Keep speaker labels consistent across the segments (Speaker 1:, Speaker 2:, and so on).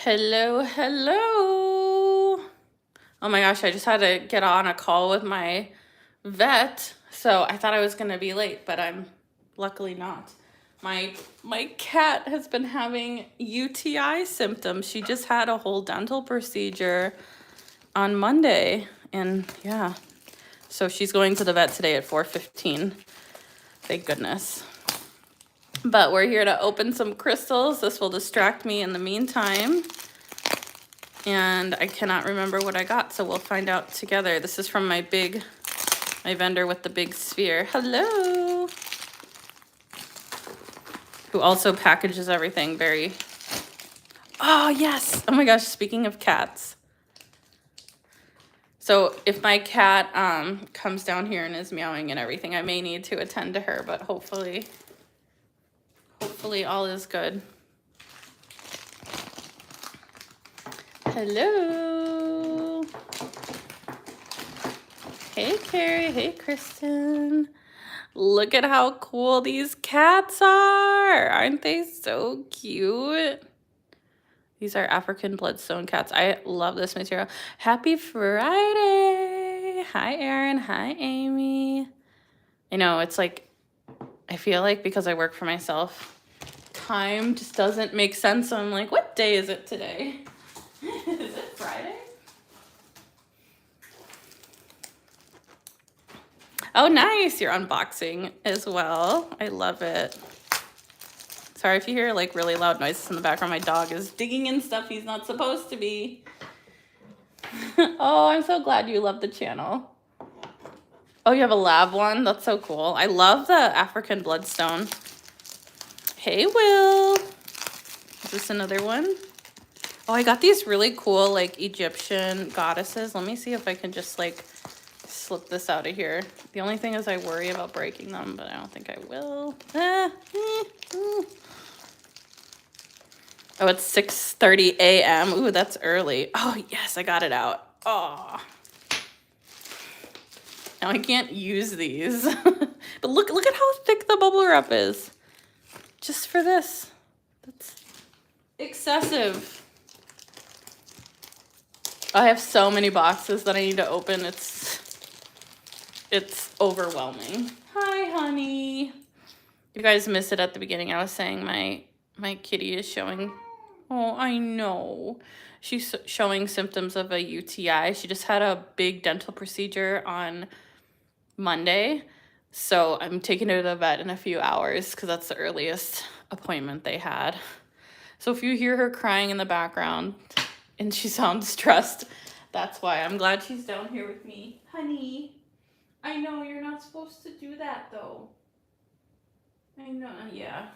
Speaker 1: Hello, hello. Oh my gosh, I just had to get on a call with my vet, so I thought I was gonna be late, but I'm luckily not. My cat has been having UTI symptoms. She just had a whole dental procedure on Monday, and yeah, so she's going to the vet today at 4:15. Thank goodness. But we're here to open some crystals. This will distract me in the meantime. And I cannot remember what I got, so we'll find out together. This is from my vendor with the big sphere. Hello. Who also packages everything very... Oh, yes. Oh my gosh, speaking of cats. So if my cat comes down here and is meowing and everything, I may need to attend to her, but hopefully all is good. Hello. Hey, Carrie. Hey, Kristen. Look at how cool these cats are. Aren't they so cute? These are African bloodstone cats. I love this material. Happy Friday. Hi, Erin. Hi, Amy. I know, it's like, I feel like because I work for myself, time just doesn't make sense. So I'm like, what day is it today? Is it Friday? Oh, nice. You're unboxing as well. I love it. Sorry if you hear like really loud noises in the background. My dog is digging in stuff he's not supposed to be. Oh, I'm so glad you love the channel. Oh, you have a lab one? That's so cool. I love the African bloodstone. Hey, Will. Is this another one? Oh, I got these really cool like Egyptian goddesses. Let me see if I can just like slip this out of here. The only thing is I worry about breaking them, but I don't think I will. Oh, it's 6:30 a.m. Ooh, that's early. Oh, yes, I got it out. Oh. Now I can't use these. But look at how thick the bubble wrap is. Just for this. That's excessive. I have so many boxes that I need to open. It's overwhelming. Hi, honey. You guys missed it at the beginning. I was saying my kitty is showing... Oh, I know. She's showing symptoms of a UTI. She just had a big dental procedure on Monday. So I'm taking her to the vet in a few hours because that's the earliest appointment they had. So if you hear her crying in the background and she sounds stressed, that's why. I'm glad she's down here with me. Honey, I know you're not supposed to do that though. I know, yeah.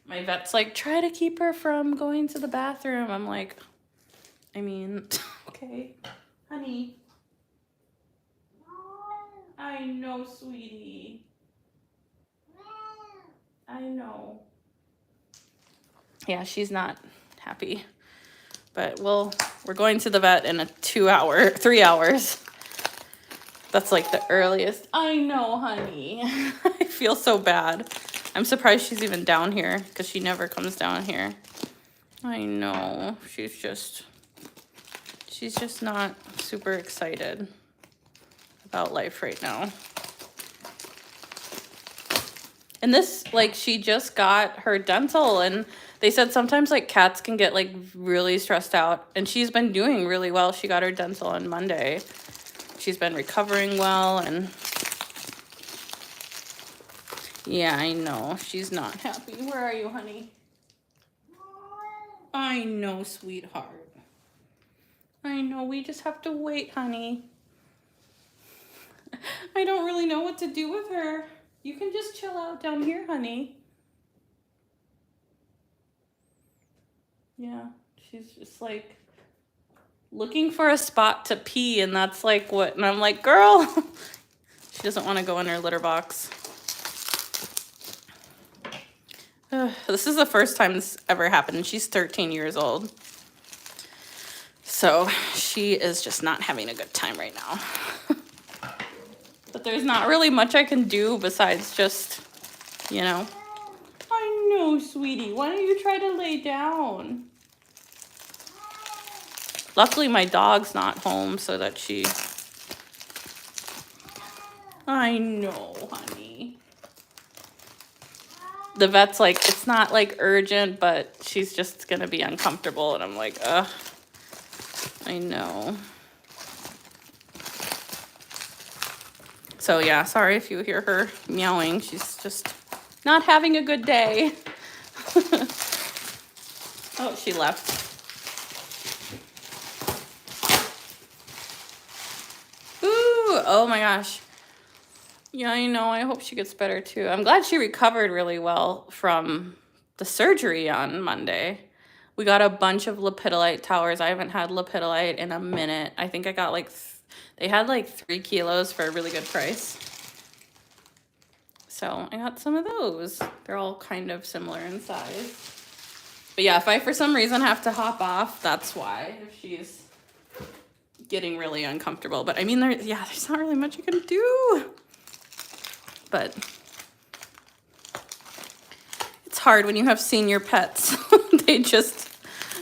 Speaker 1: My vet's like, try to keep her from going to the bathroom. I'm like, I mean, okay, honey. I know, sweetie. I know. Yeah, she's not happy. But we're going to the vet in 3 hours. That's like the earliest. I know, honey. I feel so bad. I'm surprised she's even down here because she never comes down here. I know. She's just not super excited about life right now. And this, like, she just got her dental, and they said sometimes like cats can get like really stressed out, and she's been doing really well. She got her dental on Monday. She's been recovering well, and yeah, I know. She's not happy. Where are you, honey? I know, sweetheart. I know, we just have to wait, honey. I don't really know what to do with her. You can just chill out down here, honey. Yeah, she's just like looking for a spot to pee, and that's like what, and I'm like, girl, she doesn't want to go in her litter box. This is the first time this ever happened. She's 13 years old. So she is just not having a good time right now. But there's not really much I can do besides just, you know. I know, sweetie. Why don't you try to lay down? Luckily, my dog's not home so that she... I know, honey. The vet's like, it's not like urgent, but she's just gonna be uncomfortable. And I'm like, ugh, I know. So yeah, sorry if you hear her meowing. She's just not having a good day. Oh, she left. Ooh, oh my gosh. Yeah, I know. I hope she gets better too. I'm glad she recovered really well from the surgery on Monday. We got a bunch of lepidolite towers. I haven't had lepidolite in a minute. I think I got like, they had like 3 kilos for a really good price. So I got some of those. They're all kind of similar in size. But yeah, if I for some reason have to hop off, that's why. If she's getting really uncomfortable. But I mean, there's not really much you can do. But it's hard when you have senior pets. They just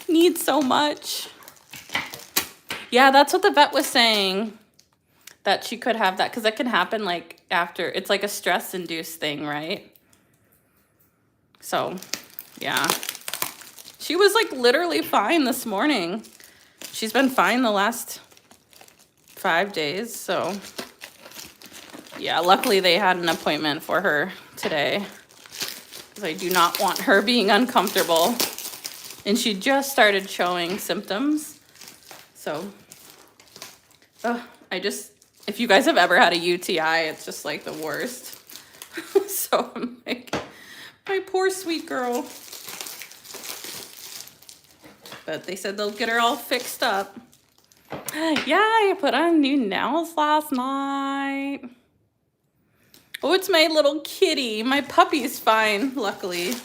Speaker 1: need so much. Yeah, that's what the vet was saying, that she could have that, because that can happen like after. It's like a stress-induced thing, right? So, yeah. She was like literally fine this morning. She's been fine the last 5 days, so yeah, luckily they had an appointment for her today, because I do not want her being uncomfortable. And she just started showing symptoms. So, if you guys have ever had a UTI, it's just like the worst. So I'm like, my poor sweet girl. But they said they'll get her all fixed up. Yeah, I put on new nails last night. Oh, it's my little kitty. My puppy's fine, luckily.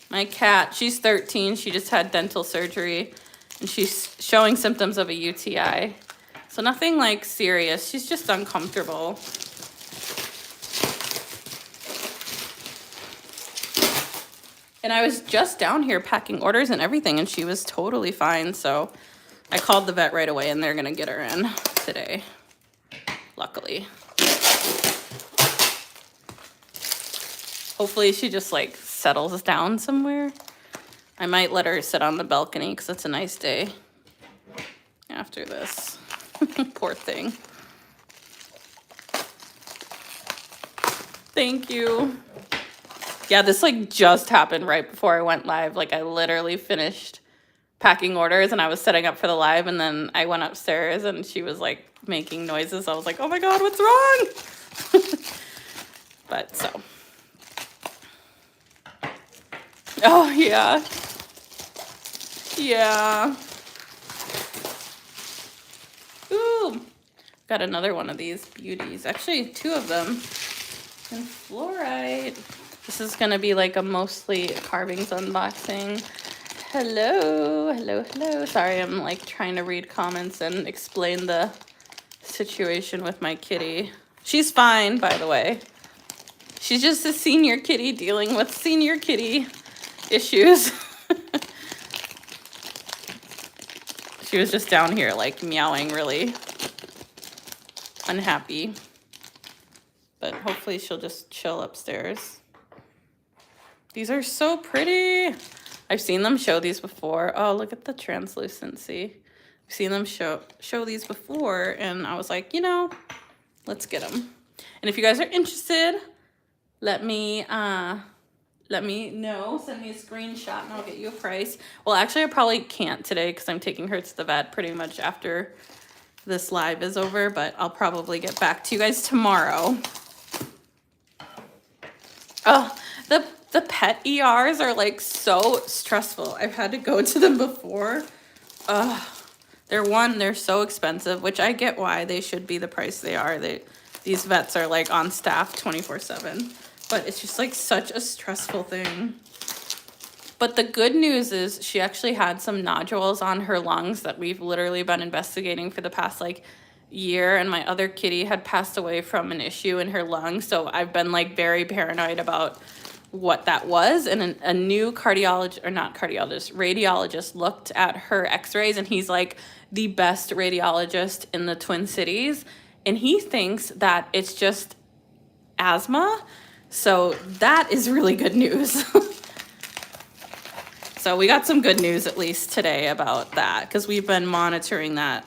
Speaker 1: My cat, she's 13. She just had dental surgery, and she's showing symptoms of a UTI. So nothing like serious. She's just uncomfortable. And I was just down here packing orders and everything, and she was totally fine. So I called the vet right away, and they're going to get her in today, luckily. Hopefully she just like settles down somewhere. I might let her sit on the balcony because it's a nice day after this. Poor thing. Thank you. Yeah, this like just happened right before I went live. Like I literally finished packing orders and I was setting up for the live, and then I went upstairs and she was like making noises. I was like, oh my God, what's wrong? But so. Oh, yeah. Yeah. Ooh. Got another one of these beauties. Actually, 2 of them. And fluorite. This is going to be like a mostly carvings unboxing. Hello. Hello, hello. Sorry, I'm like trying to read comments and explain the situation with my kitty. She's fine, by the way. She's just a senior kitty dealing with senior kitty issues. She was just down here like meowing, really unhappy, but hopefully she'll just chill upstairs. These are so pretty. I've seen them show these before. Oh, look at the translucency. I've seen them show these before, and I was like, you know, let's get them. And if you guys are interested, let me know. Send me a screenshot and I'll get you a price. Well, actually, I probably can't today because I'm taking her to the vet pretty much after this live is over, but I'll probably get back to you guys tomorrow. Oh, the pet ERs are like so stressful. I've had to go to them before. They're so expensive, which I get why they should be the price they are. These vets are like on staff 24/7. But it's just like such a stressful thing. But the good news is she actually had some nodules on her lungs that we've literally been investigating for the past like year. And my other kitty had passed away from an issue in her lungs. So I've been like very paranoid about what that was, and a new cardiologist, or not cardiologist, radiologist looked at her x-rays, and he's like the best radiologist in the Twin Cities, and he thinks that it's just asthma. So that is really good news. So we got some good news at least today about that, because we've been monitoring that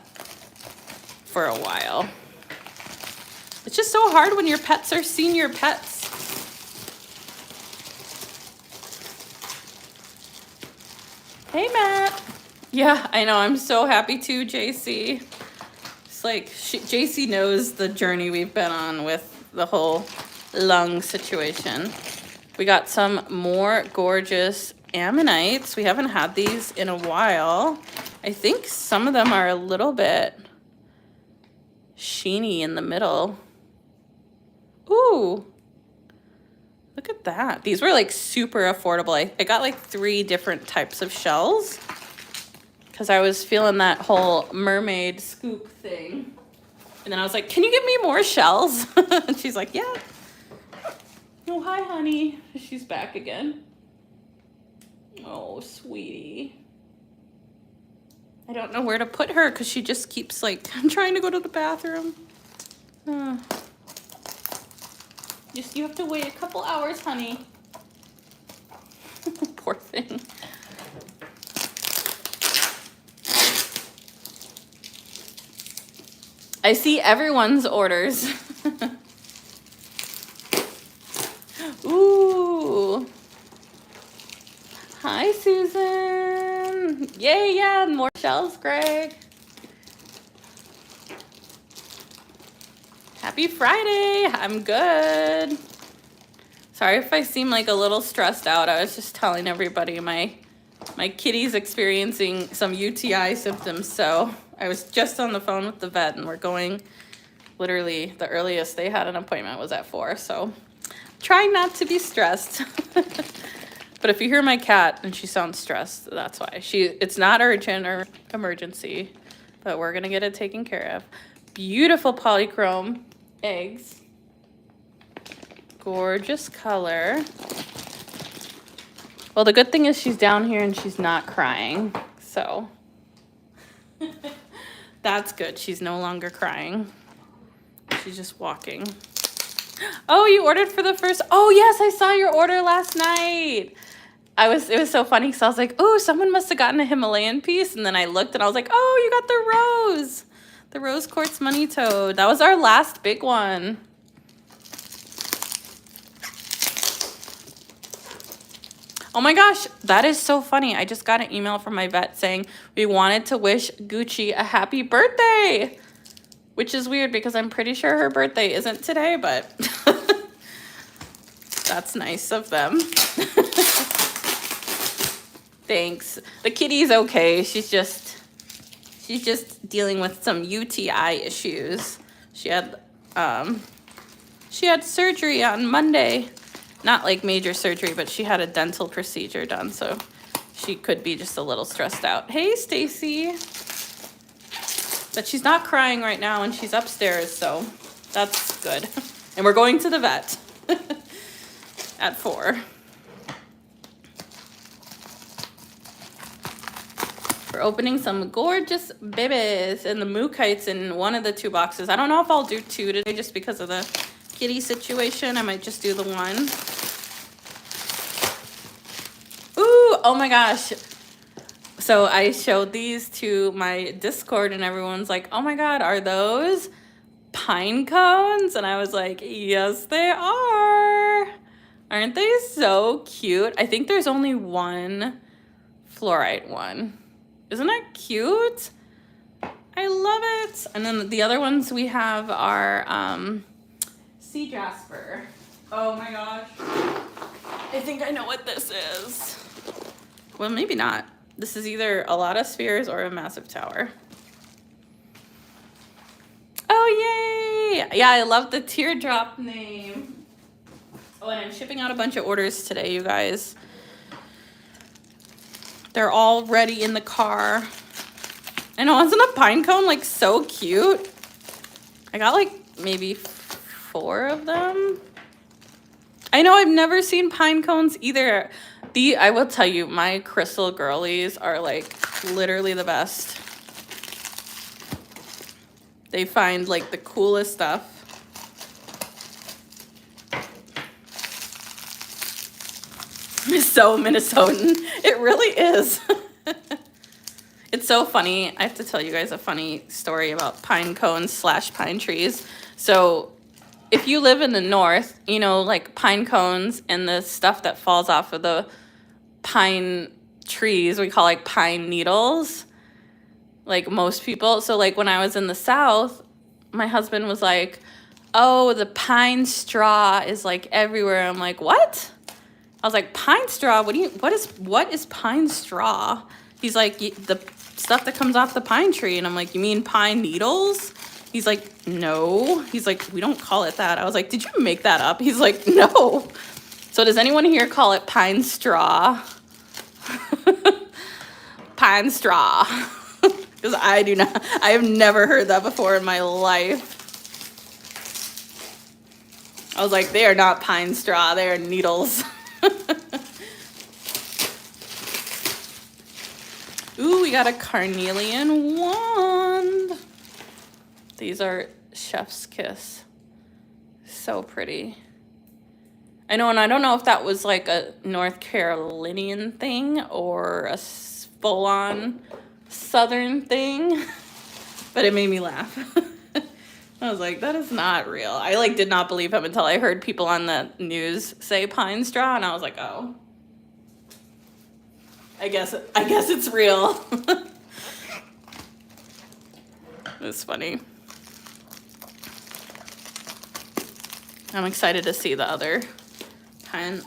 Speaker 1: for a while. It's just so hard when your pets are senior pets. Hey, Matt. Yeah, I know. I'm so happy too, JC. It's like JC knows the journey we've been on with the whole lung situation. We got some more gorgeous ammonites. We haven't had these in a while. I think some of them are a little bit sheeny in the middle. Ooh. Look at that. These were like super affordable. I got like 3 different types of shells because I was feeling that whole mermaid scoop thing. And then I was like, can you give me more shells? And she's like, yeah. Oh, hi, honey. She's back again. Oh, sweetie. I don't know where to put her because she just keeps like, I'm trying to go to the bathroom. You have to wait a couple hours, honey. Poor thing. I see everyone's orders. Ooh. Hi, Susan. Yay, yeah, more shells, Greg. Happy Friday. I'm good. Sorry if I seem like a little stressed out. I was just telling everybody my kitty's experiencing some UTI symptoms, so I was just on the phone with the vet, and we're going, literally the earliest they had an appointment was at 4, so trying not to be stressed. But if you hear my cat and she sounds stressed, that's why. It's not urgent or emergency, but we're gonna get it taken care of. Beautiful polychrome eggs. Gorgeous color. Well, the good thing is she's down here and she's not crying, so that's good. She's no longer crying. She's just walking. Oh, you ordered for the first. Oh, yes, I saw your order last night. It was so funny because I was like, oh, someone must have gotten a Himalayan piece. And then I looked and I was like, oh, you got the rose quartz money toad. That was our last big one. Oh my gosh, that is so funny. I just got an email from my vet saying we wanted to wish Gucci a happy birthday, which is weird because I'm pretty sure her birthday isn't today, but that's nice of them. Thanks. The kitty's okay. She's just dealing with some UTI issues. She had surgery on Monday. Not like major surgery, but she had a dental procedure done, so she could be just a little stressed out. Hey, Stacy. But she's not crying right now, and she's upstairs, so that's good. And we're going to the vet at 4. We're opening some gorgeous babies and the Mookites in one of the 2 boxes. I don't know if I'll do 2 today just because of the kitty situation. I might just do the 1. Ooh, oh my gosh. So I showed these to my Discord and everyone's like, oh my God, are those pine cones? And I was like, yes, they are. Aren't they so cute? I think there's only one fluorite one. Isn't that cute? I love it. And then the other ones we have are sea jasper. Oh my gosh. I think I know what this is. Well, maybe not. This is either a lot of spheres or a massive tower. Oh, yay! Yeah, I love the teardrop name. Oh, and I'm shipping out a bunch of orders today, you guys. They're all ready in the car. I know, isn't a pine cone like so cute? I got like maybe 4 of them. I know I've never seen pine cones either. I will tell you, my crystal girlies are like literally the best. They find like the coolest stuff. It's so Minnesotan. It really is. It's so funny. I have to tell you guys a funny story about pine cones / pine trees. So if you live in the north, you know, like pine cones and the stuff that falls off of the pine trees, we call like pine needles, like most people. So like when I was in the south, my husband was like, oh, the pine straw is like everywhere. I'm like, what? I was like, pine straw? What is pine straw? He's like, the stuff that comes off the pine tree. And I'm like, you mean pine needles? He's like, no. He's like, we don't call it that. I was like, did you make that up? He's like, no. So does anyone here call it pine straw? Pine straw. Because I do not. I have never heard that before in my life. I was like, they are not pine straw. They are needles. Ooh, we got a carnelian wand. These are chef's kiss. So pretty. I know, and I don't know if that was like a North Carolinian thing or a full-on Southern thing, but it made me laugh. I was like, that is not real. I like did not believe him until I heard people on the news say pine straw, and I was like, oh. I guess it's real. It's funny. I'm excited to see the other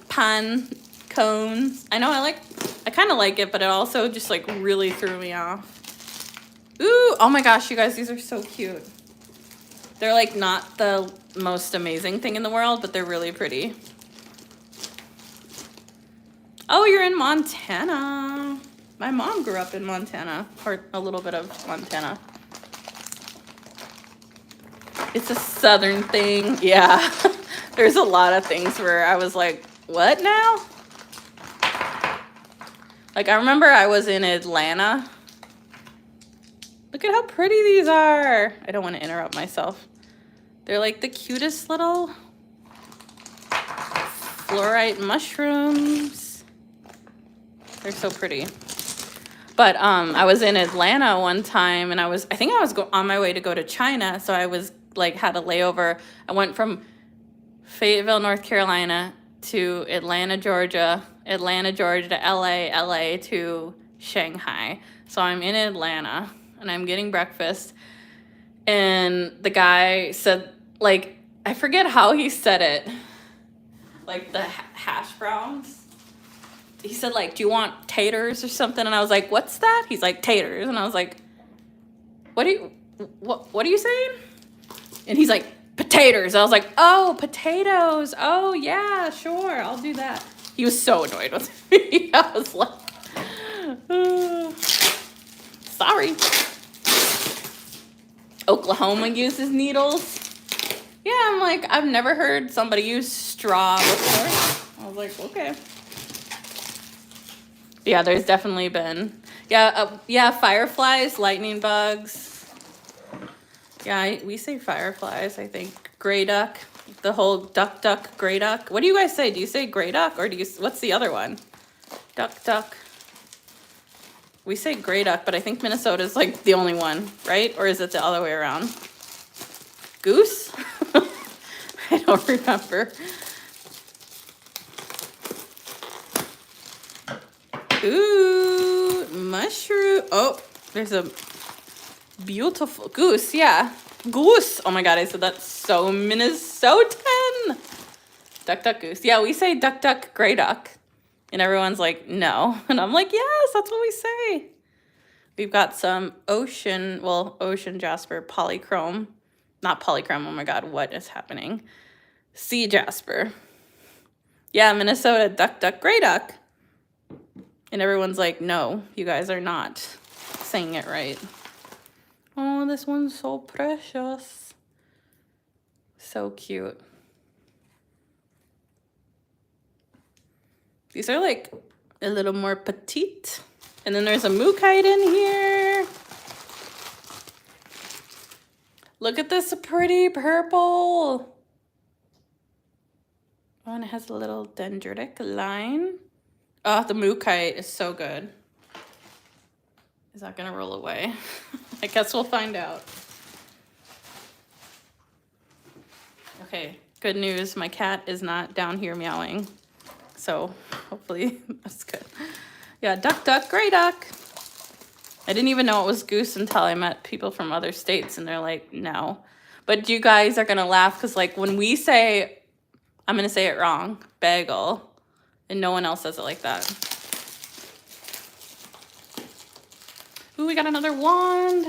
Speaker 1: pine cones. I know I kind of like it, but it also just like really threw me off. Ooh, oh my gosh, you guys, these are so cute. They're like not the most amazing thing in the world, but they're really pretty. Oh, you're in Montana. My mom grew up in Montana, or a little bit of Montana. It's a southern thing. Yeah. There's a lot of things where I was like, what now? Like, I remember I was in Atlanta. Look at how pretty these are. I don't want to interrupt myself. They're like the cutest little fluorite mushrooms. They're so pretty. But I was in Atlanta one time, and I think I was on my way to go to China, so I was like had a layover. I went from Fayetteville, North Carolina to Atlanta, Georgia to LA, LA to Shanghai. So I'm in Atlanta and I'm getting breakfast, and the guy said, like, I forget how he said it, like the hash browns. He said, like, do you want taters or something? And I was like, what's that? He's like, taters. And I was like, what are you saying? And he's like, potatoes. I was like, oh, potatoes. Oh, yeah, sure. I'll do that. He was so annoyed with me. I was like, sorry. Oklahoma uses needles. Yeah, I'm like, I've never heard somebody use straw before. I was like, okay. Yeah, there's definitely been. Yeah, fireflies, lightning bugs. Yeah, we say fireflies, I think. Gray duck, the whole duck, gray duck. What do you guys say? Do you say gray duck, or what's the other one? Duck. We say gray duck, but I think Minnesota's like the only one, right? Or is it the other way around? Goose? I don't remember. Ooh, mushroom. Oh, there's a beautiful goose. Yeah, goose. Oh my God, I said that's so Minnesotan. Duck, goose. Yeah, we say duck, gray duck. And everyone's like, no. And I'm like, yes, that's what we say. We've got some ocean jasper, polychrome. Not polychrome, oh my God, what is happening? Sea jasper. Yeah, Minnesota, duck, gray duck. And everyone's like, no, you guys are not saying it right. Oh, this one's so precious. So cute. These are like a little more petite. And then there's a Mookite in here. Look at this pretty purple. Oh, and it has a little dendritic line. Oh, the Mookite is so good. Is that gonna roll away? I guess we'll find out. Okay, good news. My cat is not down here meowing. So hopefully that's good. Yeah, duck, duck, gray duck. I didn't even know it was goose until I met people from other states and they're like, no. But you guys are gonna laugh because like when we say, I'm gonna say it wrong, bagel, and no one else says it like that. Ooh, we got another wand.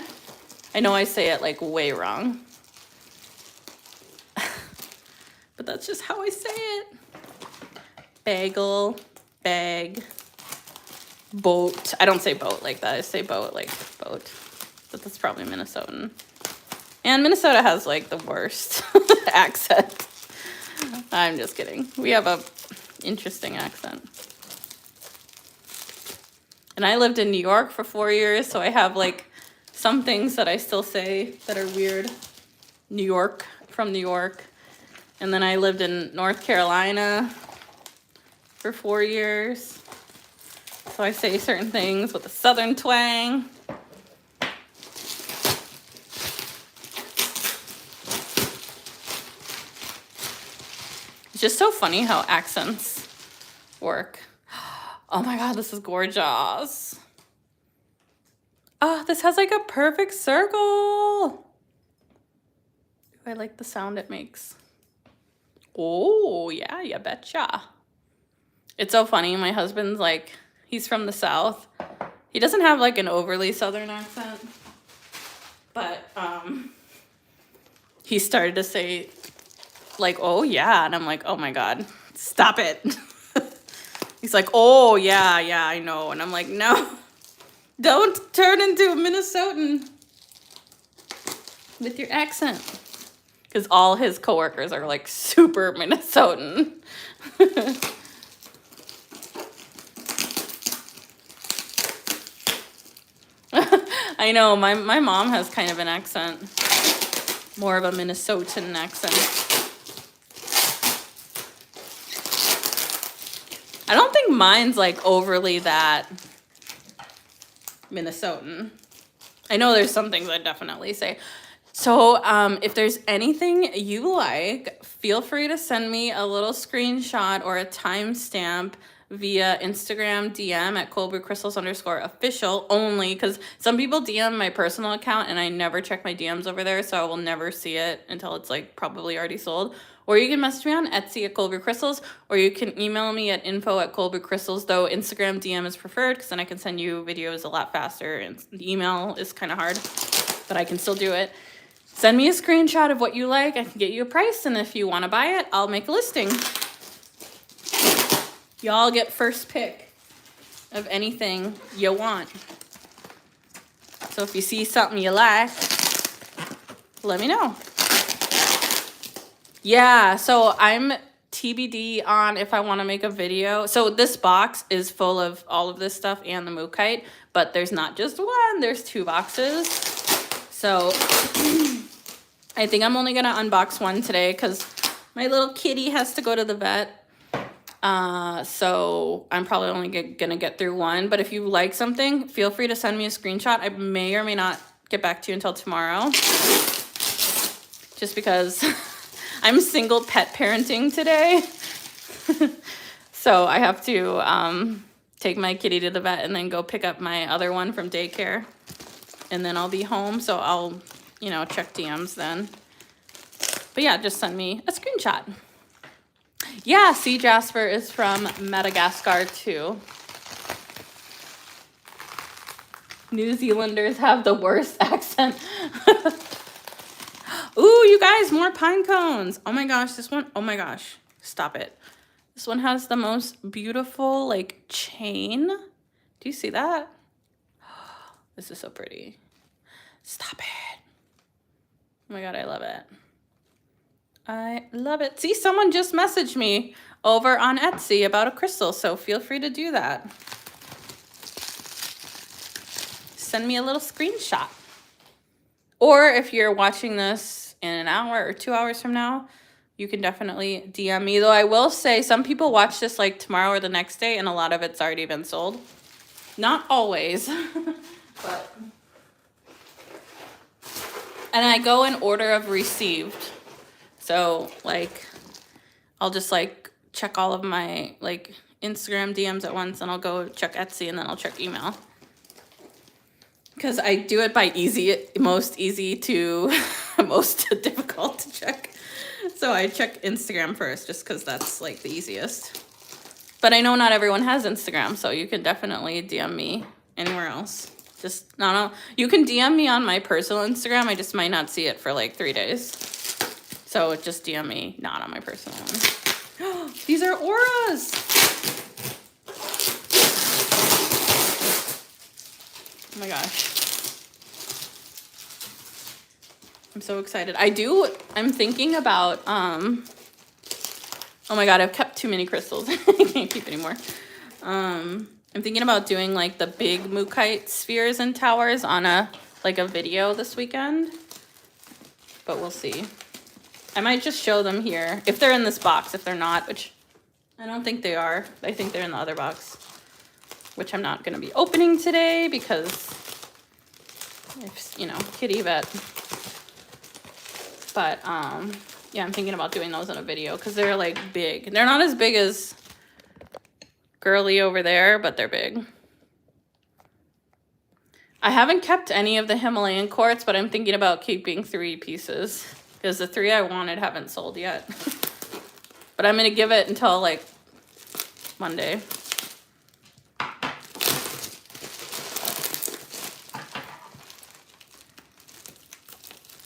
Speaker 1: I know I say it like way wrong. But that's just how I say it. Bagel, bag, boat. I don't say boat like that. I say boat like boat. But that's probably Minnesotan. And Minnesota has like the worst accent. I'm just kidding. We have a interesting accent. And I lived in New York for 4 years, so I have like some things that I still say that are weird. New York, from New York. And then I lived in North Carolina for 4 years. So I say certain things with a southern twang. It's just so funny how accents work. Oh my God, this is gorgeous. Oh, this has like a perfect circle. I like the sound it makes. Oh, yeah, you betcha. It's so funny. My husband's like, he's from the South. He doesn't have like an overly Southern accent. But he started to say like, oh yeah. And I'm like, oh my God, stop it. He's like, oh yeah, I know. And I'm like, no, don't turn into a Minnesotan with your accent. Because all his coworkers are like super Minnesotan. I know, my mom has kind of an accent. More of a Minnesotan accent. I don't think mine's like overly that Minnesotan. I know there's some things I definitely say. So if there's anything you like, feel free to send me a little screenshot or a timestamp via Instagram DM at coldbrewcrystals_official only, because some people DM my personal account and I never check my DMs over there, so I will never see it until it's like probably already sold. Or you can message me on Etsy at Cold Brew Crystals, or you can email me at info@coldbrewcrystals, though Instagram DM is preferred because then I can send you videos a lot faster, and the email is kind of hard, but I can still do it. Send me a screenshot of what you like. I can get you a price, and if you want to buy it, I'll make a listing. Y'all get first pick of anything you want. So if you see something you like, let me know. Yeah, so I'm TBD on if I want to make a video. So this box is full of all of this stuff and the Mookite, but there's not just one, there's 2 boxes. So I think I'm only going to unbox one today because my little kitty has to go to the vet. So I'm probably only gonna get through one, but if you like something, feel free to send me a screenshot. I may or may not get back to you until tomorrow, just because I'm single pet parenting today. So I have to, take my kitty to the vet and then go pick up my other one from daycare, and then I'll be home. So I'll, check DMs then, but yeah, just send me a screenshot. Yeah, Sea Jasper is from Madagascar too. New Zealanders have the worst accent. Ooh, you guys, more pine cones. Oh my gosh, this one, oh my gosh, stop it. This one has the most beautiful like chain. Do you see that? This is so pretty. Stop it. Oh my God, I love it. I love it. See, someone just messaged me. over on Etsy about a crystal, so feel free to do that. Send me a little screenshot. Or if you're watching this in an hour or 2 hours from now, you can definitely DM me. Though I will say some people watch this like tomorrow or the next day, and a lot of it's already been sold. Not always, but... And I go in order of received. So, like, I'll just, like, check all of my, like, Instagram DMs at once, and I'll go check Etsy, and then I'll check email. Because I do it by most easy to most difficult to check. So I check Instagram first, just because that's, like, the easiest. But I know not everyone has Instagram, so you can definitely DM me anywhere else. Just, no, you can DM me on my personal Instagram. I just might not see it for like 3 days. So just DM me, not on my personal one. These are auras. Oh my gosh. I'm so excited. I'm thinking about, oh my God, I've kept too many crystals. I can't keep anymore. I'm thinking about doing like the big Mookaite spheres and towers on a video this weekend, but we'll see. I might just show them here if they're in this box. If they're not, which I don't think they are. I think they're in the other box, which I'm not going to be opening today because, you know, kitty vet. But yeah, I'm thinking about doing those in a video because they're like big. They're not as big as Girly over there, but they're big. I haven't kept any of the Himalayan quartz, but I'm thinking about keeping 3 pieces because the 3 I wanted haven't sold yet. But I'm going to give it until like Monday.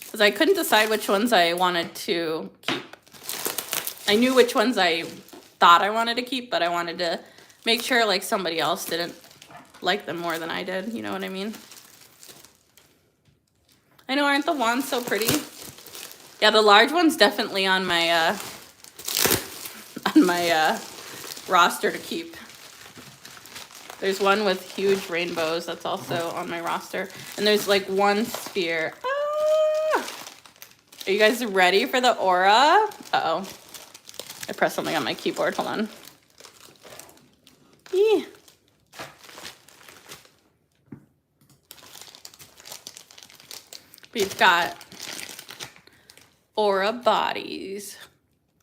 Speaker 1: Because I couldn't decide which ones I wanted to keep. I knew which ones I thought I wanted to keep, but I wanted to make sure like somebody else didn't like them more than I did. You know what I mean? I know, aren't the wands so pretty? Yeah, the large one's definitely on my roster to keep. There's one with huge rainbows that's also on my roster. And there's like one sphere. Ah! Are you guys ready for the aura? Uh-oh. I pressed something on my keyboard. Hold on. Yeah. We've got aura bodies.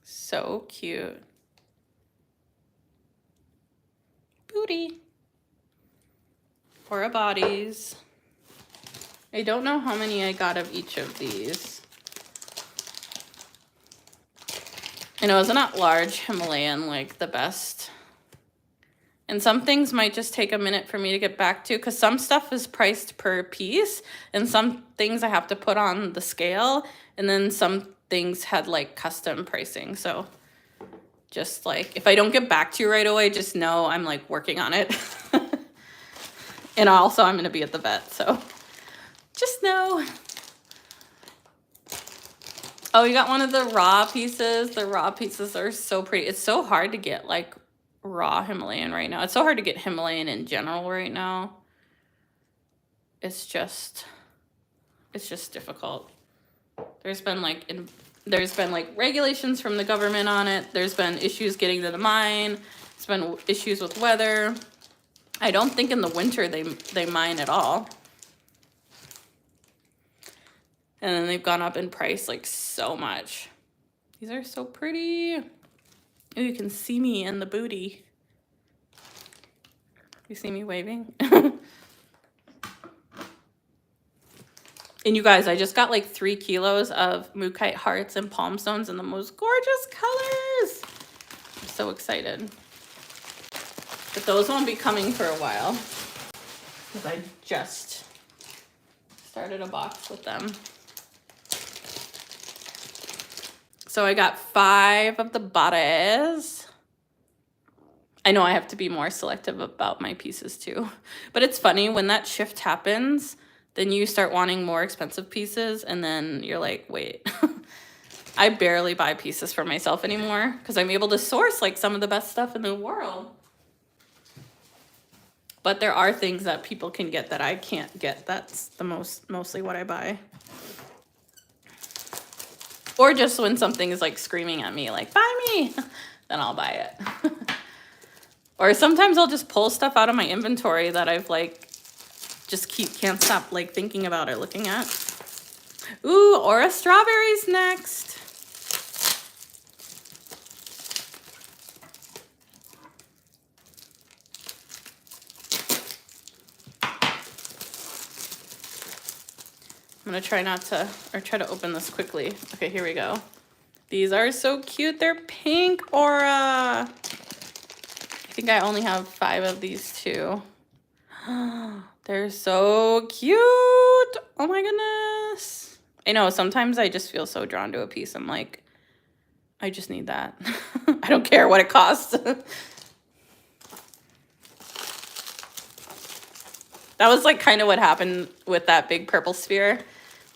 Speaker 1: So cute. Booty. Aura bodies. I don't know how many I got of each of these. I know it's not large Himalayan, like the best. And some things might just take a minute for me to get back to because some stuff is priced per piece and some things I have to put on the scale. And then some things had like custom pricing. So just like, if I don't get back to you right away, just know I'm like working on it. And also I'm going to be at the vet. So just know. Oh, you got one of the raw pieces. The raw pieces are so pretty. It's so hard to get like raw Himalayan right now. It's so hard to get Himalayan in general right now. It's just difficult. There's been like regulations from the government on it. There's been issues getting to the mine. There's been issues with weather. I don't think in the winter they mine at all. And then they've gone up in price like so much. These are so pretty. Oh, you can see me in the booty. You see me waving? And you guys, I just got like 3 kilos of Mookaite hearts and palm stones in the most gorgeous colors. I'm so excited. But those won't be coming for a while because I just started a box with them. So I got 5 of the bodies. I know I have to be more selective about my pieces too. But it's funny, when that shift happens, then you start wanting more expensive pieces and then you're like, wait. I barely buy pieces for myself anymore because I'm able to source like some of the best stuff in the world. But there are things that people can get that I can't get. That's the mostly what I buy. Or just when something is like screaming at me, like, buy me, then I'll buy it. Or sometimes I'll just pull stuff out of my inventory that I've like, just can't stop like thinking about or looking at. Ooh, Aura strawberries next. I'm gonna try to open this quickly. Okay, here we go. These are so cute. They're pink Aura. I think I only have 5 of these too. They're so cute. Oh my goodness. I know, sometimes I just feel so drawn to a piece. I'm like, I just need that. I don't care what it costs. That was like kind of what happened with that big purple sphere.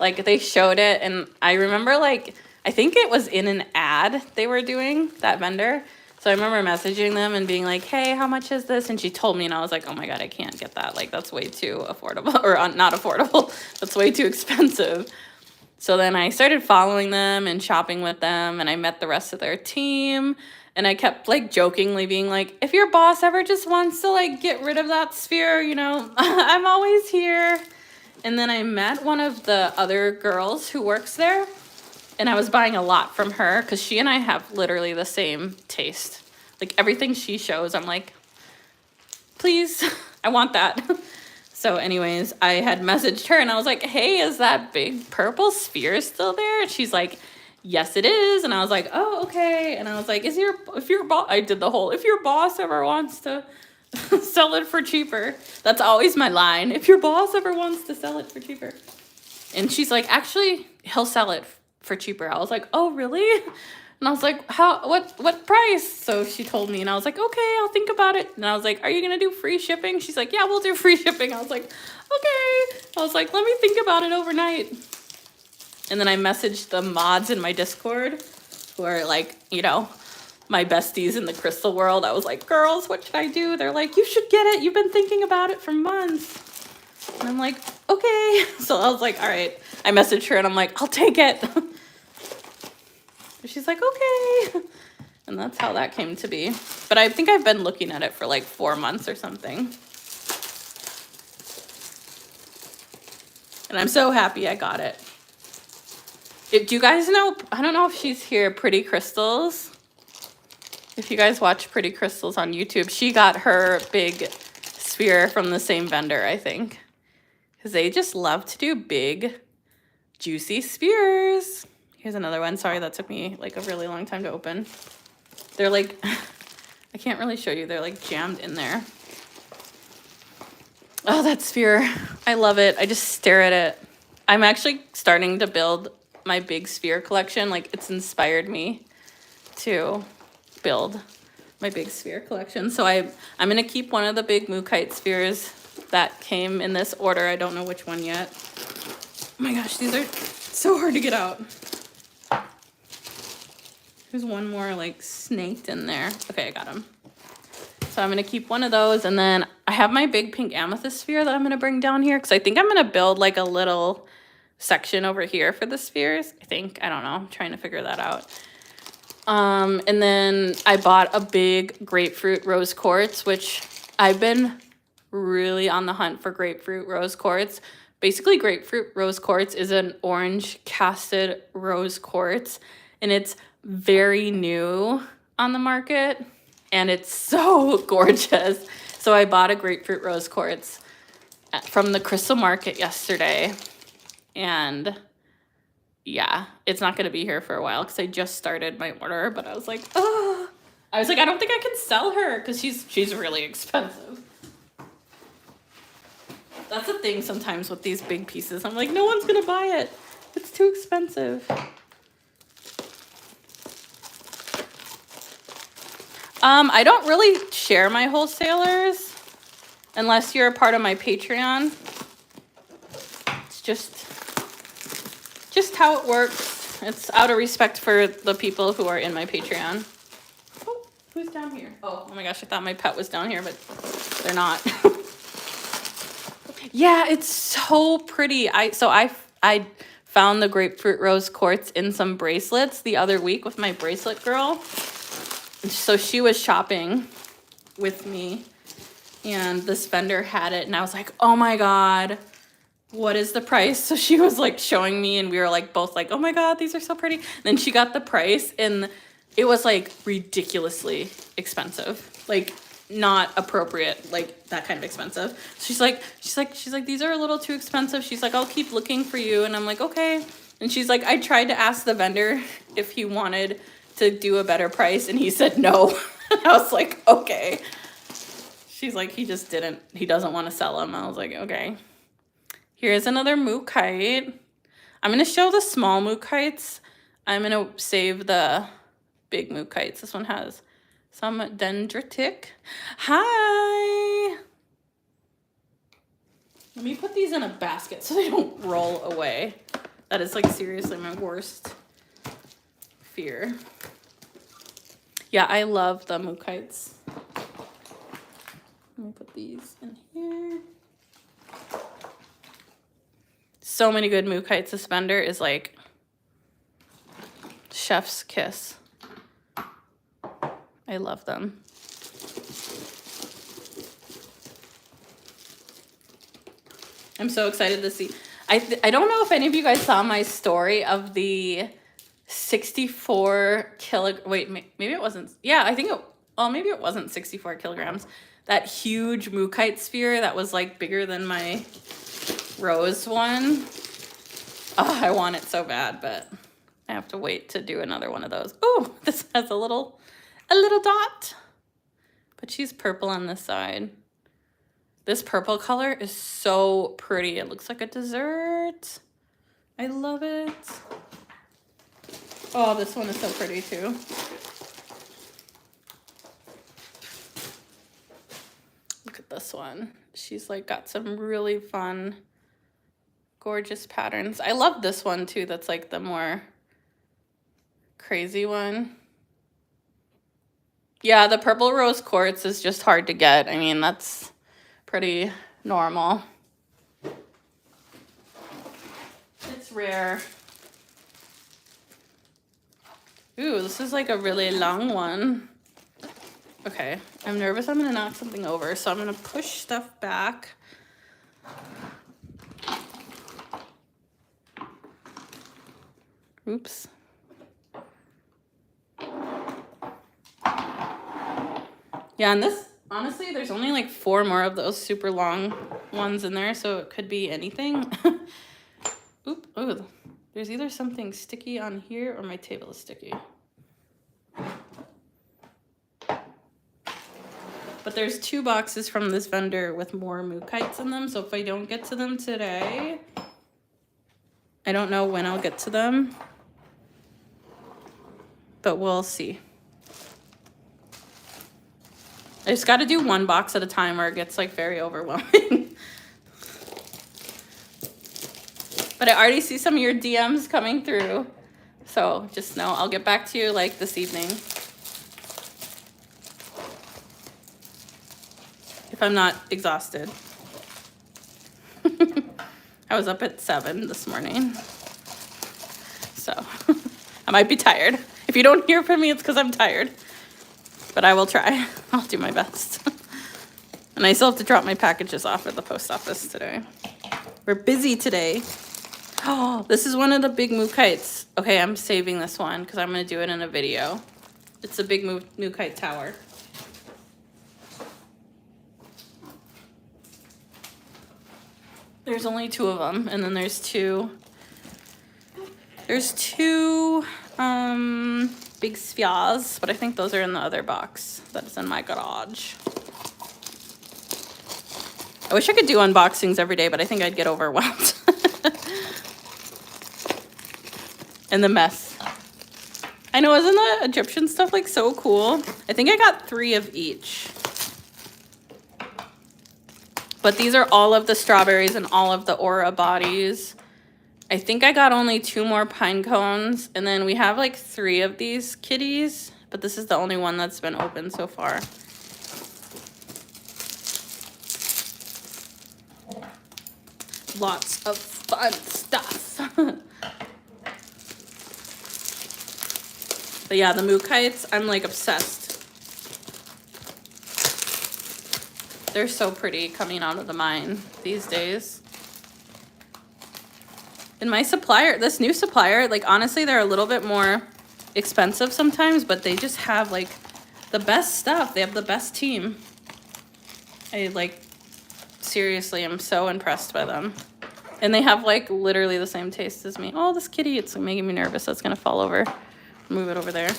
Speaker 1: Like they showed it and I remember like, I think it was in an ad they were doing, that vendor. So I remember messaging them and being like, hey, how much is this? And she told me and I was like, oh my God, I can't get that. Like that's way too affordable or not affordable. That's way too expensive. So then I started following them and shopping with them and I met the rest of their team. And I kept like jokingly being like, if your boss ever just wants to like get rid of that sphere, you know, I'm always here. And then I met one of the other girls who works there. And I was buying a lot from her because she and I have literally the same taste. Like everything she shows, I'm like, please, I want that. So anyways, I had messaged her and I was like, hey, is that big purple sphere still there? And she's like, yes, it is. And I was like, oh, okay. And I was like, if your boss, I did the whole, if your boss ever wants to sell it for cheaper. That's always my line. If your boss ever wants to sell it for cheaper. And she's like, actually, he'll sell it for cheaper. I was like, oh, really? And I was like, what price? So she told me and I was like, okay, I'll think about it. And I was like, are you going to do free shipping? She's like, yeah, we'll do free shipping. I was like, okay. I was like, let me think about it overnight. And then I messaged the mods in my Discord who are like, you know, my besties in the crystal world. I was like, girls, what should I do? They're like, you should get it. You've been thinking about it for months. And I'm like, okay. So I was like, all right. I messaged her and I'm like, I'll take it. She's like, okay. And that's how that came to be. But I think I've been looking at it for like 4 months or something. And I'm so happy I got it. Do you guys know, I don't know if she's here, Pretty Crystals. If you guys watch Pretty Crystals on YouTube, she got her big sphere from the same vendor, I think. Because they just love to do big, juicy spheres. Here's another one. Sorry, that took me like a really long time to open. They're like, I can't really show you. They're like jammed in there. Oh, that sphere. I love it. I just stare at it. I'm actually starting to build my big sphere collection. Like it's inspired me to build my big sphere collection. So I'm going to keep one of the big Mookaite spheres that came in this order. I don't know which one yet. Oh my gosh, these are so hard to get out. There's one more like snaked in there. Okay, I got him. So I'm going to keep one of those. And then I have my big pink amethyst sphere that I'm going to bring down here. Because I think I'm going to build like a little section over here for the spheres. I think. I don't know. I'm trying to figure that out. And then I bought a big grapefruit rose quartz, which I've been really on the hunt for grapefruit rose quartz. Basically, grapefruit rose quartz is an orange casted rose quartz. And it's very new on the market and it's so gorgeous. So I bought a grapefruit rose quartz from the crystal market yesterday and yeah, it's not going to be here for a while because I just started my order, but I was like, oh, I don't think I can sell her because she's really expensive. That's the thing sometimes with these big pieces. I'm like, no one's going to buy it. It's too expensive. I don't really share my wholesalers unless you're a part of my Patreon. It's just how it works. It's out of respect for the people who are in my Patreon. Oh, who's down here? Oh my gosh, I thought my pet was down here, but they're not. Yeah, it's so pretty. I found the grapefruit rose quartz in some bracelets the other week with my bracelet girl. So she was shopping with me and this vendor had it and I was like, oh my God, what is the price? So she was like showing me and we were like both like, oh my God, these are so pretty. And then she got the price and it was like ridiculously expensive. Like not appropriate, like that kind of expensive. She's like, these are a little too expensive. She's like, I'll keep looking for you. And I'm like, okay. And she's like, I tried to ask the vendor if he wanted to do a better price and he said no. I was like, okay. She's like, he doesn't want to sell them. I was like, okay. Here's another mookaite. I'm going to show the small mookites. I'm going to save the big mookites. This one has some dendritic. Hi. Let me put these in a basket so they don't roll away. That is like seriously my worst fear. Yeah, I love the mookites. Let me put these in here. So many good mookites. This vendor is like chef's kiss. I love them. I'm so excited to see. I don't know if any of you guys saw my story of the 64 kilogram. Wait, maybe it wasn't. Yeah, I think it. Oh, maybe it wasn't 64 kilograms. That huge mookite sphere that was like bigger than my rose one. Oh, I want it so bad, but I have to wait to do another one of those. Oh, this has a little dot, but she's purple on this side. This purple color is so pretty. It looks like a dessert. I love it. Oh, this one is so pretty too. Look at this one. She's like got some really fun, gorgeous patterns. I love this one too. That's like the more crazy one. Yeah, the purple rose quartz is just hard to get. I mean, that's pretty normal. It's rare. Ooh, this is like a really long one. Okay, I'm nervous I'm gonna knock something over, so I'm gonna push stuff back. Oops. Yeah, and this, honestly, there's only like 4 more of those super long ones in there, so it could be anything. Oop, oh, there's either something sticky on here or my table is sticky. But there's 2 boxes from this vendor with more mookites in them, so if I don't get to them today, I don't know when I'll get to them, but we'll see. I just got to do 1 box at a time or it gets like very overwhelming. But I already see some of your DMs coming through. So just know I'll get back to you like this evening. If I'm not exhausted. I was up at 7 this morning. So I might be tired. If you don't hear from me, it's because I'm tired. But I will try. I'll do my best. And I still have to drop my packages off at the post office today. We're busy today. Oh, this is one of the big mookites. Okay, I'm saving this one because I'm going to do it in a video. It's a big mookite tower. There's only 2 of them, and then there's 2. There's 2 big spheres, but I think those are in the other box that is in my garage. I wish I could do unboxings every day, but I think I'd get overwhelmed. And the mess. I know, isn't the Egyptian stuff like so cool? I think I got 3 of each. But these are all of the strawberries and all of the aura bodies. I think I got only 2 more pine cones, and then we have like 3 of these kitties, but this is the only one that's been open so far. Lots of fun stuff. But yeah, the mookites, I'm like obsessed. They're so pretty coming out of the mine these days. And my supplier, this new supplier, like honestly, they're a little bit more expensive sometimes, but they just have like the best stuff. They have the best team. I like, seriously, I'm so impressed by them. And they have like literally the same taste as me. Oh, this kitty, it's making me nervous. That's gonna fall over. Move it over there.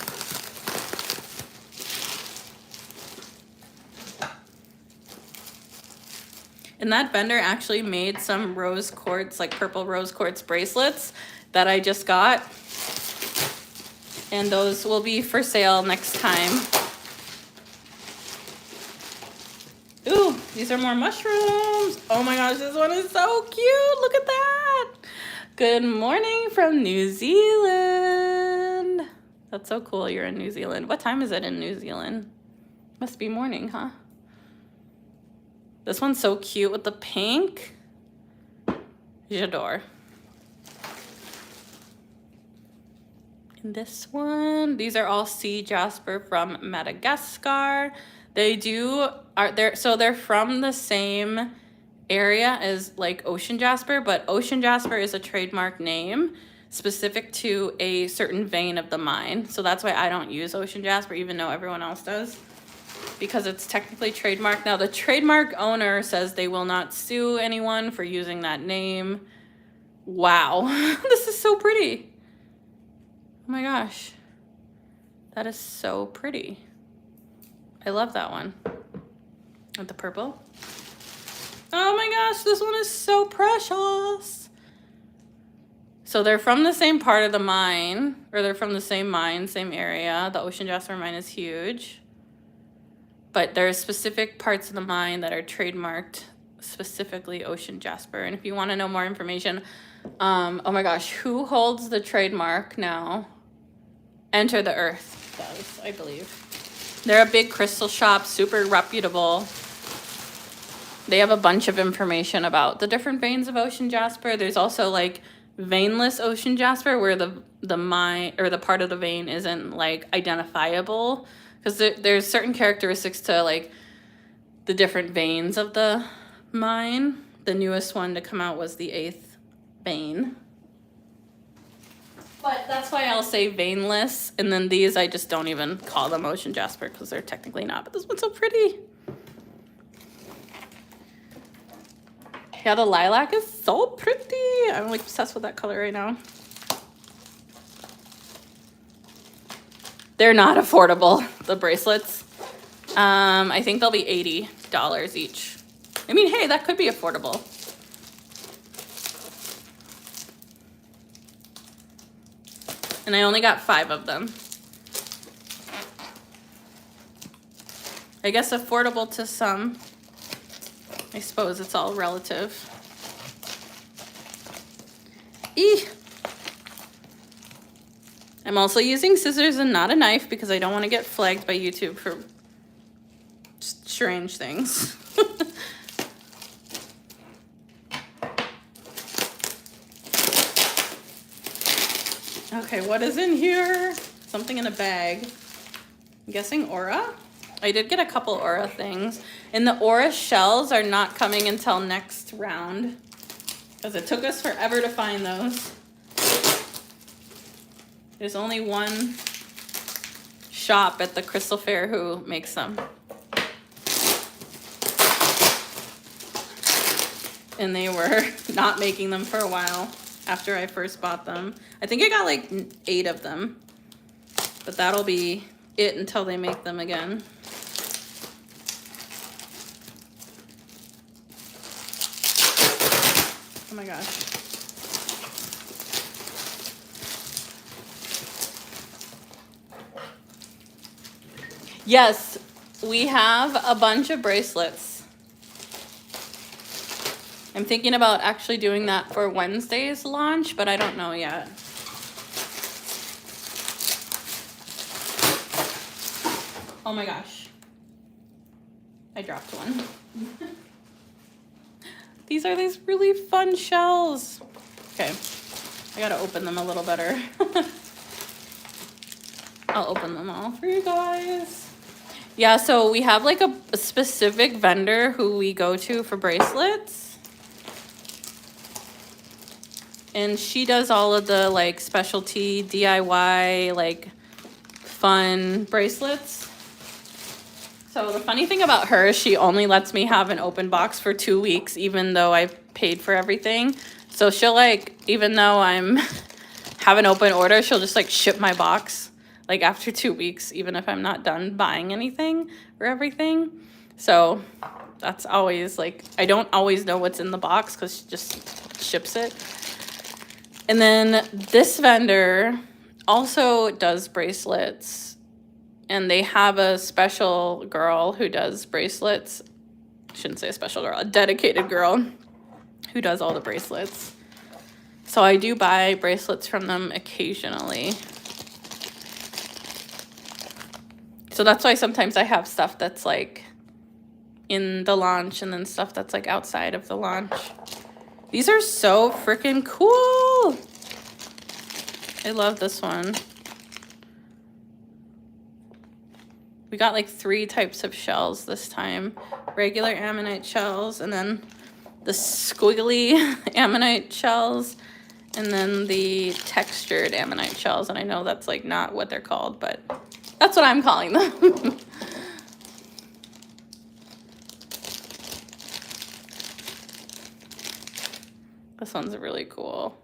Speaker 1: And that vendor actually made some rose quartz, like purple rose quartz bracelets that I just got. And those will be for sale next time. Ooh, these are more mushrooms. Oh my gosh, this one is so cute. Look at that. Good morning from New Zealand. That's so cool you're in New Zealand. What time is it in New Zealand? Must be morning, huh? This one's so cute with the pink. J'adore. And this one, these are all sea jasper from Madagascar. They're from the same area as like ocean jasper, but ocean jasper is a trademark name specific to a certain vein of the mine. So that's why I don't use ocean jasper, even though everyone else does, because it's technically trademarked. Now the trademark owner says they will not sue anyone for using that name. Wow, this is so pretty. Oh my gosh, that is so pretty. I love that one with the purple. Oh my gosh, this one is so precious. So they're from the same part of the mine, or they're from the same mine, same area. The ocean jasper mine is huge. But there are specific parts of the mine that are trademarked, specifically ocean jasper. And if you want to know more information, oh my gosh, who holds the trademark now? Enter the Earth does, I believe. They're a big crystal shop, super reputable. They have a bunch of information about the different veins of ocean jasper. There's also like veinless ocean jasper, where the mine or the part of the vein isn't like identifiable, because there's certain characteristics to like the different veins of the mine. The newest one to come out was the 8th vein. But that's why I'll say veinless. And then these, I just don't even call them ocean jasper because they're technically not. But this one's so pretty. Yeah, the lilac is so pretty. I'm like obsessed with that color right now. They're not affordable, the bracelets. I think they'll be $80 each. I mean, hey, that could be affordable. And I only got 5 of them. I guess affordable to some. I suppose it's all relative. Eee! I'm also using scissors and not a knife because I don't want to get flagged by YouTube for strange things. Okay, what is in here? Something in a bag. I'm guessing Aura? I did get a couple Aura things. And the Aura shells are not coming until next round, because it took us forever to find those. There's only one shop at the Crystal Fair who makes them. And they were not making them for a while after I first bought them. I think I got like 8 of them, but that'll be it until they make them again. Oh my gosh. Yes, we have a bunch of bracelets. I'm thinking about actually doing that for Wednesday's launch, but I don't know yet. Oh my gosh. I dropped one. These are these really fun shells. Okay, I gotta open them a little better. I'll open them all for you guys. Yeah, so we have like a specific vendor who we go to for bracelets. And she does all of the like specialty DIY, like fun bracelets. So the funny thing about her is she only lets me have an open box for 2 weeks, even though I paid for everything. So she'll like, even though I'm have an open order, she'll just like ship my box like after 2 weeks, even if I'm not done buying anything or everything. So that's always like, I don't always know what's in the box because she just ships it. And then this vendor also does bracelets. And they have a special girl who does bracelets. I shouldn't say a special girl, a dedicated girl who does all the bracelets. So I do buy bracelets from them occasionally. So that's why sometimes I have stuff that's like in the launch and then stuff that's like outside of the launch. These are so freaking cool. I love this one. We got like 3 types of shells this time. Regular ammonite shells, and then the squiggly ammonite shells, and then the textured ammonite shells. And I know that's like not what they're called, but that's what I'm calling them. This one's really cool.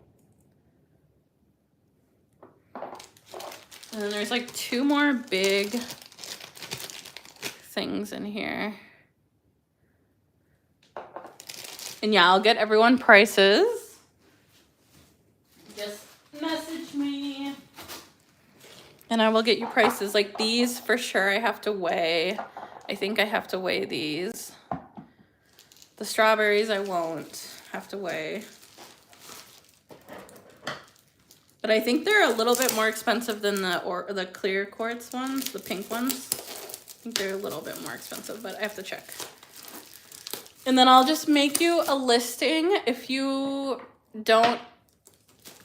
Speaker 1: And then there's like 2 more big things in here. And yeah, I'll get everyone prices. Just message me. And I will get you prices. Like these for sure I have to weigh. I think I have to weigh these. The strawberries I won't have to weigh. But I think they're a little bit more expensive than the clear quartz ones, the pink ones. I think they're a little bit more expensive, but I have to check. And then I'll just make you a listing. If you don't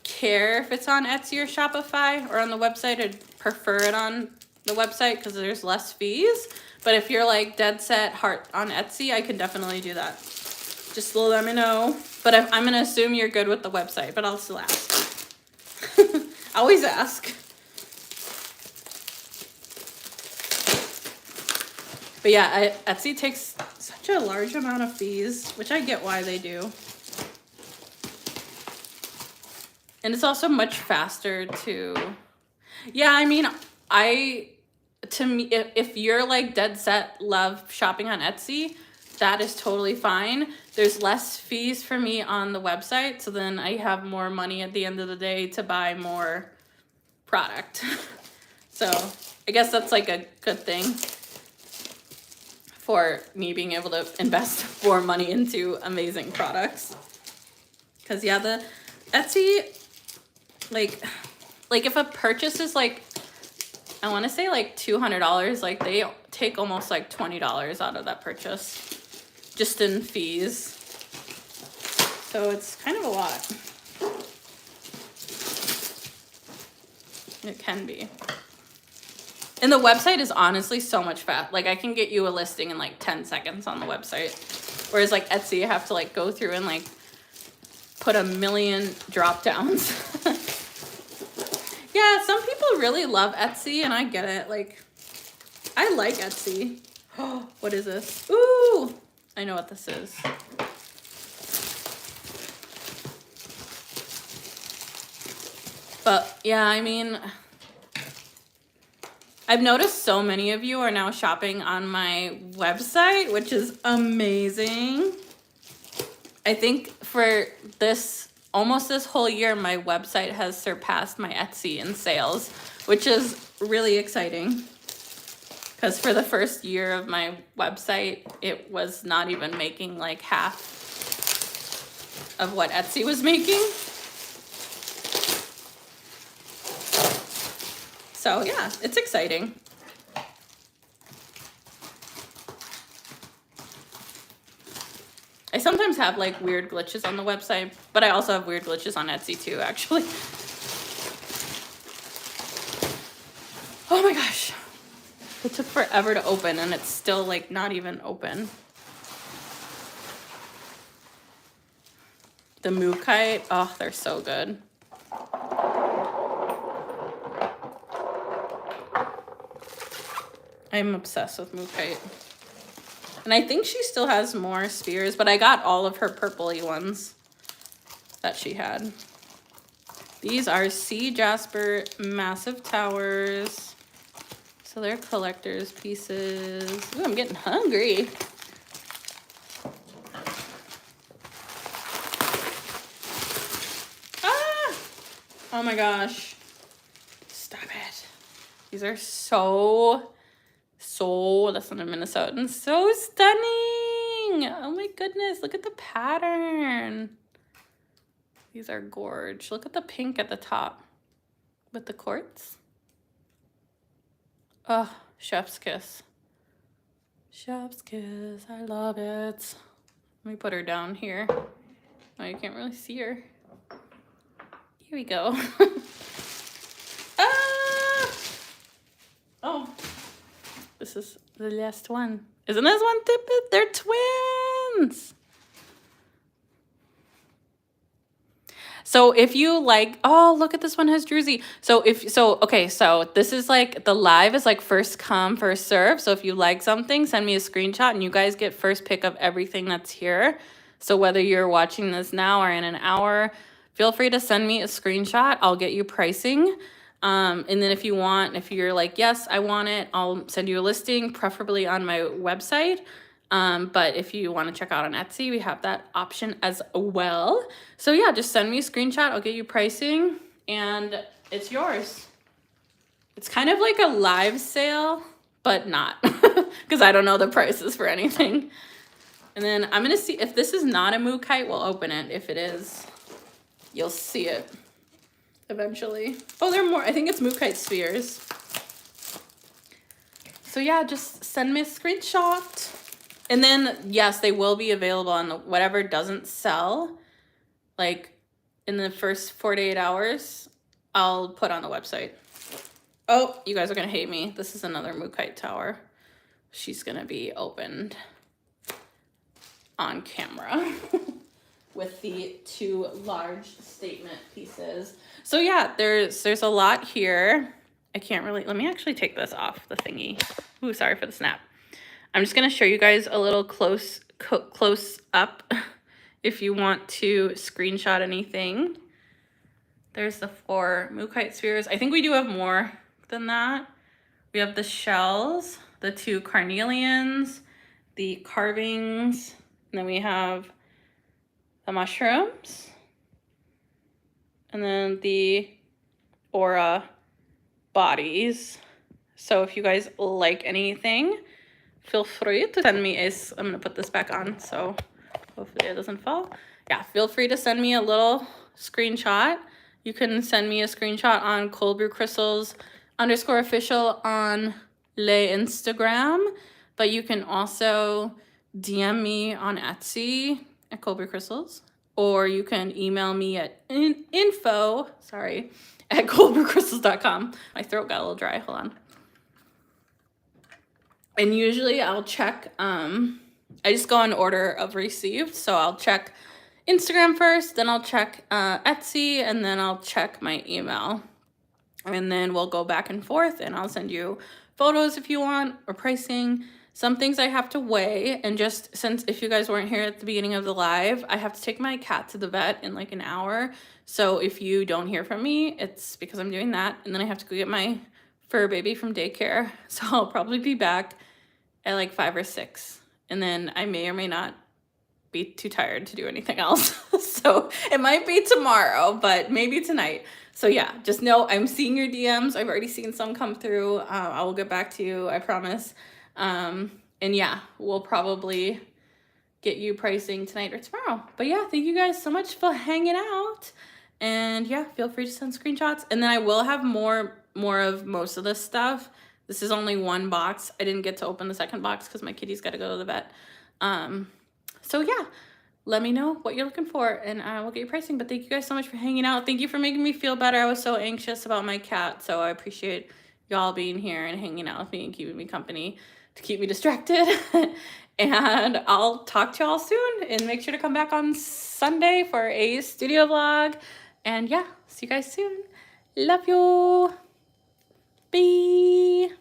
Speaker 1: care if it's on Etsy or Shopify or on the website, I'd prefer it on the website because there's less fees. But if you're like dead set heart on Etsy, I can definitely do that. Just let me know. But I'm going to assume you're good with the website, but I'll still ask. Always ask. But yeah, Etsy takes such a large amount of fees, which I get why they do. And it's also much faster to, yeah, I mean, to me, if you're like dead set love shopping on Etsy, that is totally fine. There's less fees for me on the website, so then I have more money at the end of the day to buy more product. So I guess that's like a good thing for me being able to invest more money into amazing products. Because yeah, the Etsy, like if a purchase is like, I want to say like $200, like they take almost like $20 out of that purchase just in fees. So it's kind of a lot. It can be. And the website is honestly so much fast. Like I can get you a listing in like 10 seconds on the website. Whereas like Etsy, you have to like go through and like put a million drop downs. Yeah, some people really love Etsy and I get it. Like, I like Etsy. Oh, what is this? Ooh, I know what this is. But yeah, I mean, I've noticed so many of you are now shopping on my website, which is amazing. I think for almost this whole year, my website has surpassed my Etsy in sales, which is really exciting. Because for the first year of my website, it was not even making like half of what Etsy was making. So yeah, it's exciting. I sometimes have like weird glitches on the website, but I also have weird glitches on Etsy too, actually. Oh my gosh. It took forever to open and it's still like not even open. The Mookaite, oh, they're so good. I'm obsessed with Mookaite. And I think she still has more spheres, but I got all of her purpley ones that she had. These are Sea Jasper Massive Towers. So they're collector's pieces. Ooh, I'm getting hungry. Ah! Oh my gosh. Stop it. These are so that's not a Minnesotan. So stunning. Oh my goodness. Look at the pattern. These are gorge. Look at the pink at the top with the quartz. Oh, chef's kiss. Chef's kiss. I love it. Let me put her down here. Oh, you can't really see her. Here we go. Ah! Oh, this is the last one. Isn't this one Tippet? They're twins. So if you like, oh, look at this one has Druzy. So okay, so this is like, the live is like first come, first serve. So if you like something, send me a screenshot and you guys get first pick of everything that's here. So whether you're watching this now or in an hour, feel free to send me a screenshot. I'll get you pricing. And then if you're like, yes, I want it, I'll send you a listing, preferably on my website. But if you want to check out on Etsy, we have that option as well. So yeah, just send me a screenshot. I'll get you pricing and it's yours. It's kind of like a live sale, but not because I don't know the prices for anything. And then I'm going to see if this is not a Mookaite, we'll open it. If it is, you'll see it eventually. Oh, there are more. I think it's Mookaite spheres. So yeah, just send me a screenshot. And then, yes, they will be available on whatever doesn't sell, like in the first 48 hours, I'll put on the website. Oh, you guys are going to hate me. This is another Mookaite tower. She's going to be opened on camera with the two large statement pieces. So yeah, there's a lot here. I can't really, let me actually take this off the thingy. Ooh, sorry for the snap. I'm just going to show you guys a little close up if you want to screenshot anything. There's the 4 Mookaite spheres. I think we do have more than that. We have the shells, the 2 carnelians, the carvings, and then we have the mushrooms, and then the aura bodies. So if you guys like anything, feel free to send me I'm going to put this back on so hopefully it doesn't fall. Yeah, feel free to send me a little screenshot. You can send me a screenshot on Cold Brew Crystals _official on Le Instagram, but you can also DM me on Etsy at Cold Brew Crystals, or you can email me at info at coldbrewcrystals.com. My throat got a little dry. Hold on. And usually I'll check, I just go in order of received. So I'll check Instagram first, then I'll check Etsy, and then I'll check my email. And then we'll go back and forth and I'll send you photos if you want or pricing. Some things I have to weigh, and just since if you guys weren't here at the beginning of the live, I have to take my cat to the vet in like an hour. So if you don't hear from me, it's because I'm doing that. And then I have to go get my fur baby from daycare. So I'll probably be back at like 5 or 6. And then I may or may not be too tired to do anything else. So it might be tomorrow, but maybe tonight. So yeah, just know I'm seeing your DMs. I've already seen some come through. I will get back to you, I promise. And yeah, we'll probably get you pricing tonight or tomorrow. But yeah, thank you guys so much for hanging out. And yeah, feel free to send screenshots. And then I will have more of most of this stuff. This is only one box. I didn't get to open the second box because my kitty's got to go to the vet. So yeah, let me know what you're looking for and I will get your pricing. But thank you guys so much for hanging out. Thank you for making me feel better. I was so anxious about my cat. So I appreciate y'all being here and hanging out with me and keeping me company to keep me distracted. And I'll talk to y'all soon, and make sure to come back on Sunday for a studio vlog. And yeah, see you guys soon. Love you. Bye.